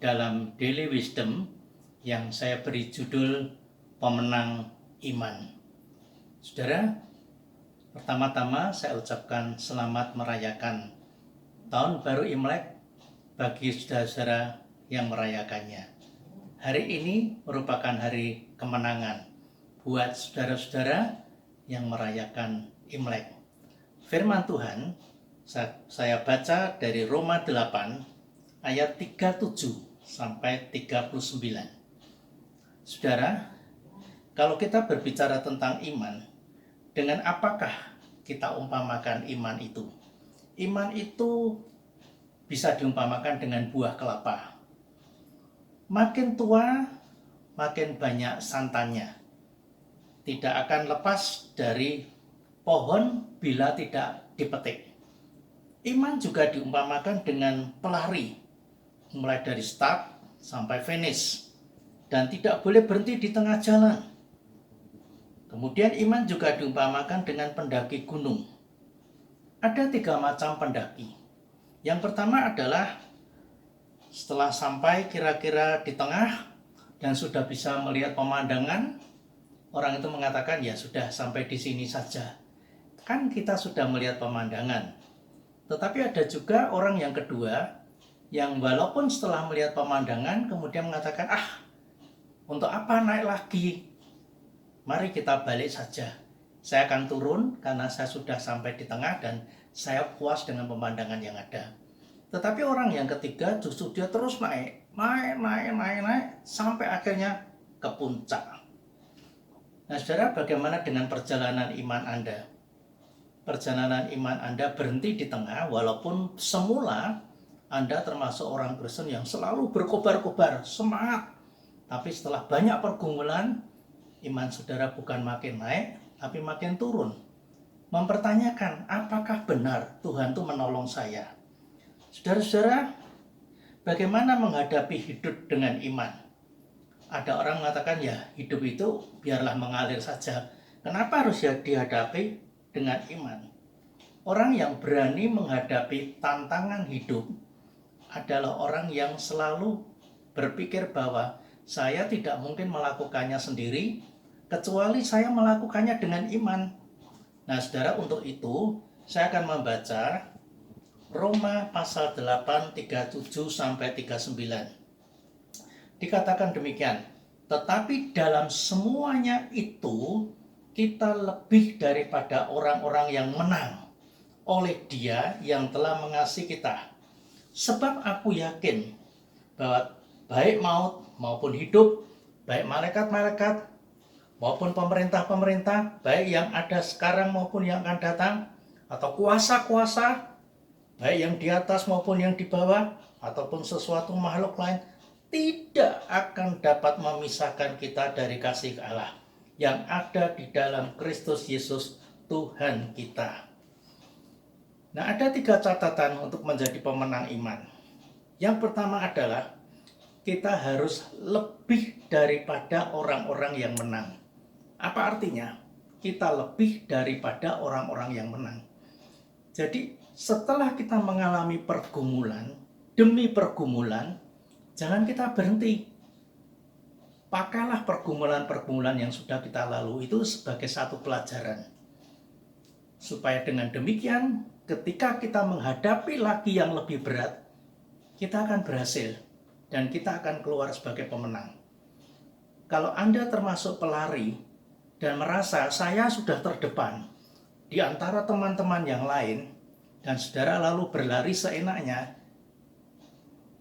dalam Daily Wisdom yang saya beri judul Pemenang Iman. Saudara, pertama-tama saya ucapkan selamat merayakan Tahun Baru Imlek bagi saudara-saudara yang merayakannya. Hari ini merupakan hari kemenangan buat saudara-saudara yang merayakan Imlek. Firman Tuhan saya baca dari Roma 8 ayat 37 sampai 39. Saudara, kalau kita berbicara tentang iman, dengan apakah kita umpamakan iman itu? Iman itu bisa diumpamakan dengan buah kelapa. Makin tua, makin banyak santannya. Tidak akan lepas dari pohon bila tidak dipetik. Iman juga diumpamakan dengan pelari, mulai dari start sampai finish, dan tidak boleh berhenti di tengah jalan. Kemudian iman juga diumpamakan dengan pendaki gunung. Ada 3 macam pendaki. Yang pertama adalah setelah sampai kira-kira di tengah dan sudah bisa melihat pemandangan, orang itu mengatakan ya sudah sampai di sini saja. Kan kita sudah melihat pemandangan. Tetapi ada juga orang yang kedua yang walaupun setelah melihat pemandangan kemudian mengatakan, untuk apa naik lagi? Mari kita balik saja. Saya akan turun karena saya sudah sampai di tengah dan saya puas dengan pemandangan yang ada. Tetapi orang yang ketiga justru dia terus naik sampai akhirnya ke puncak. Nah, saudara, bagaimana dengan perjalanan iman Anda? Perjalanan iman Anda berhenti di tengah walaupun semula Anda termasuk orang Kristen yang selalu berkobar-kobar, semangat. Tapi setelah banyak pergumulan, iman saudara bukan makin naik, tapi makin turun. Mempertanyakan, apakah benar Tuhan itu menolong saya? Saudara-saudara, bagaimana menghadapi hidup dengan iman? Ada orang mengatakan, ya hidup itu biarlah mengalir saja. Kenapa harus dihadapi dengan iman? Orang yang berani menghadapi tantangan hidup adalah orang yang selalu berpikir bahwa saya tidak mungkin melakukannya sendiri kecuali saya melakukannya dengan iman. Nah, saudara, untuk itu saya akan membaca Roma pasal 8 37 sampai 39. Dikatakan demikian, tetapi dalam semuanya itu kita lebih daripada orang-orang yang menang oleh Dia yang telah mengasihi kita. Sebab aku yakin bahwa baik maut maupun hidup, baik malaikat-malaikat maupun pemerintah-pemerintah, baik yang ada sekarang maupun yang akan datang, atau kuasa-kuasa, baik yang di atas maupun yang di bawah, ataupun sesuatu makhluk lain, tidak akan dapat memisahkan kita dari kasih Allah yang ada di dalam Kristus Yesus Tuhan kita. Nah, ada 3 catatan untuk menjadi pemenang iman. Yang pertama adalah kita harus lebih daripada orang-orang yang menang. Apa artinya? Kita lebih daripada orang-orang yang menang. Jadi setelah kita mengalami pergumulan demi pergumulan, jangan kita berhenti. Pakailah pergumulan-pergumulan yang sudah kita lalui itu sebagai satu pelajaran. Supaya dengan demikian, ketika kita menghadapi lagi yang lebih berat, kita akan berhasil dan kita akan keluar sebagai pemenang. Kalau Anda termasuk pelari dan merasa saya sudah terdepan di antara teman-teman yang lain dan saudara lalu berlari seenaknya,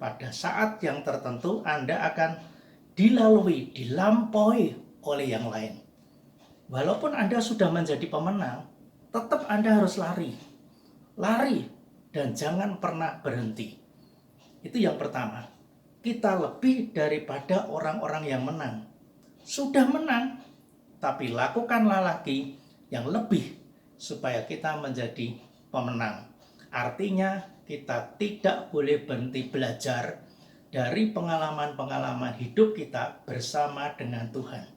pada saat yang tertentu Anda akan dilampaui oleh yang lain. Walaupun Anda sudah menjadi pemenang, tetap Anda harus lari dan jangan pernah berhenti. Itu yang pertama. Kita lebih daripada orang-orang yang menang. Sudah menang, tapi lakukanlah lagi yang lebih supaya kita menjadi pemenang. Artinya kita tidak boleh berhenti belajar dari pengalaman-pengalaman hidup kita bersama dengan Tuhan.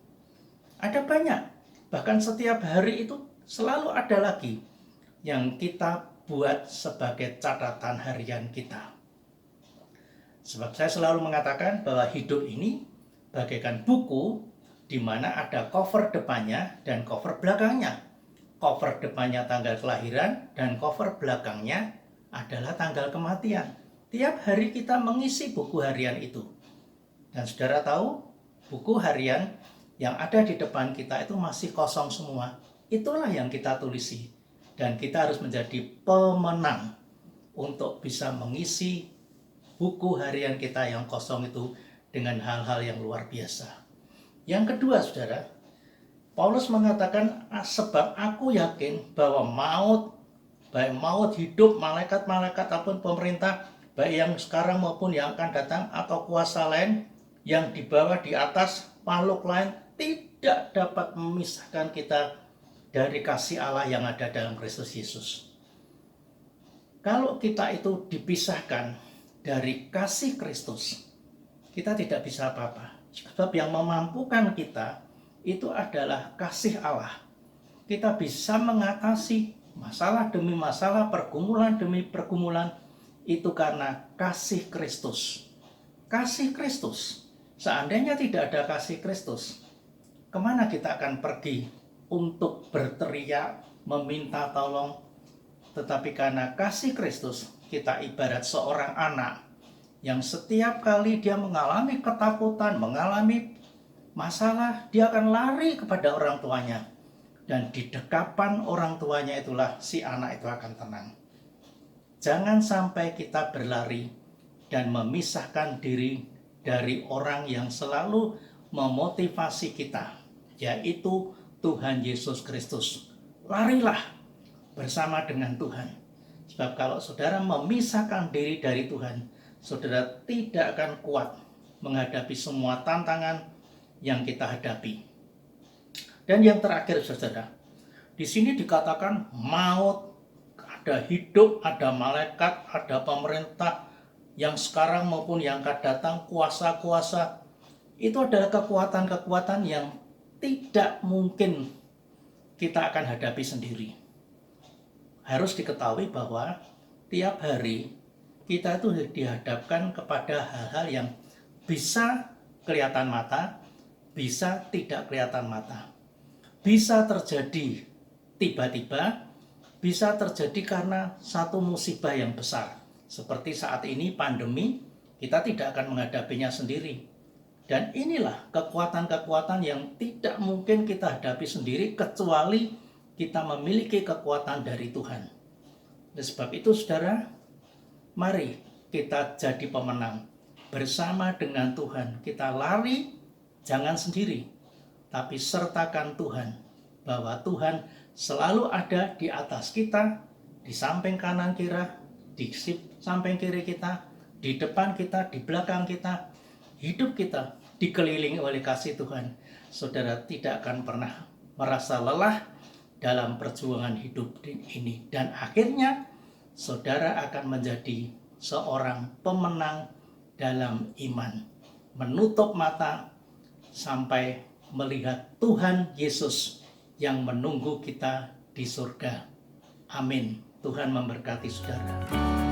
Ada banyak, bahkan setiap hari itu selalu ada lagi yang kita buat sebagai catatan harian kita. Sebab saya selalu mengatakan bahwa hidup ini bagaikan buku di mana ada cover depannya dan cover belakangnya. Cover depannya tanggal kelahiran dan cover belakangnya adalah tanggal kematian. Tiap hari kita mengisi buku harian itu. Dan saudara tahu, buku harian yang ada di depan kita itu masih kosong semua. Itulah yang kita tulisi. Dan kita harus menjadi pemenang untuk bisa mengisi buku harian kita yang kosong itu dengan hal-hal yang luar biasa. Yang kedua, saudara, Paulus mengatakan, sebab aku yakin bahwa maut, baik maut, hidup, malaikat-malaikat ataupun pemerintah, baik yang sekarang maupun yang akan datang, atau kuasa lain yang di bawah, di atas, makhluk lain, tidak dapat memisahkan kita dari kasih Allah yang ada dalam Kristus Yesus. Kalau kita itu dipisahkan dari kasih Kristus, kita tidak bisa apa-apa. Sebab yang memampukan kita itu adalah kasih Allah. Kita bisa mengatasi masalah demi masalah, pergumulan demi pergumulan, itu karena kasih Kristus. Kasih Kristus. Seandainya tidak ada kasih Kristus, kemana kita akan pergi untuk berteriak, meminta tolong? Tetapi karena kasih Kristus, kita ibarat seorang anak yang setiap kali dia mengalami ketakutan, mengalami masalah, dia akan lari kepada orang tuanya. Dan di dekapan orang tuanya itulah si anak itu akan tenang. Jangan sampai kita berlari dan memisahkan diri dari orang yang selalu memotivasi kita, yaitu Tuhan Yesus Kristus. Larilah bersama dengan Tuhan. Sebab kalau saudara memisahkan diri dari Tuhan, saudara tidak akan kuat menghadapi semua tantangan yang kita hadapi. Dan yang terakhir, saudara, di sini dikatakan maut, ada hidup, ada malaikat, ada pemerintah yang sekarang maupun yang akan datang, kuasa-kuasa. Itu adalah kekuatan-kekuatan yang tidak mungkin kita akan hadapi sendiri. Harus diketahui bahwa tiap hari kita itu dihadapkan kepada hal-hal yang bisa kelihatan mata, bisa tidak kelihatan mata. Bisa terjadi tiba-tiba, bisa terjadi karena satu musibah yang besar. Seperti saat ini pandemi, kita tidak akan menghadapinya sendiri. Dan inilah kekuatan-kekuatan yang tidak mungkin kita hadapi sendiri kecuali kita memiliki kekuatan dari Tuhan. Oleh sebab itu, saudara, mari kita jadi pemenang. Bersama dengan Tuhan, kita lari, jangan sendiri, tapi sertakan Tuhan. Bahwa Tuhan selalu ada di atas kita, di samping kanan kiri, di samping kiri kita, di depan kita, di belakang kita. Hidup kita dikelilingi oleh kasih Tuhan. Saudara tidak akan pernah merasa lelah dalam perjuangan hidup ini. Dan akhirnya saudara akan menjadi seorang pemenang dalam iman. Menutup mata sampai melihat Tuhan Yesus yang menunggu kita di surga. Amin. Tuhan memberkati saudara.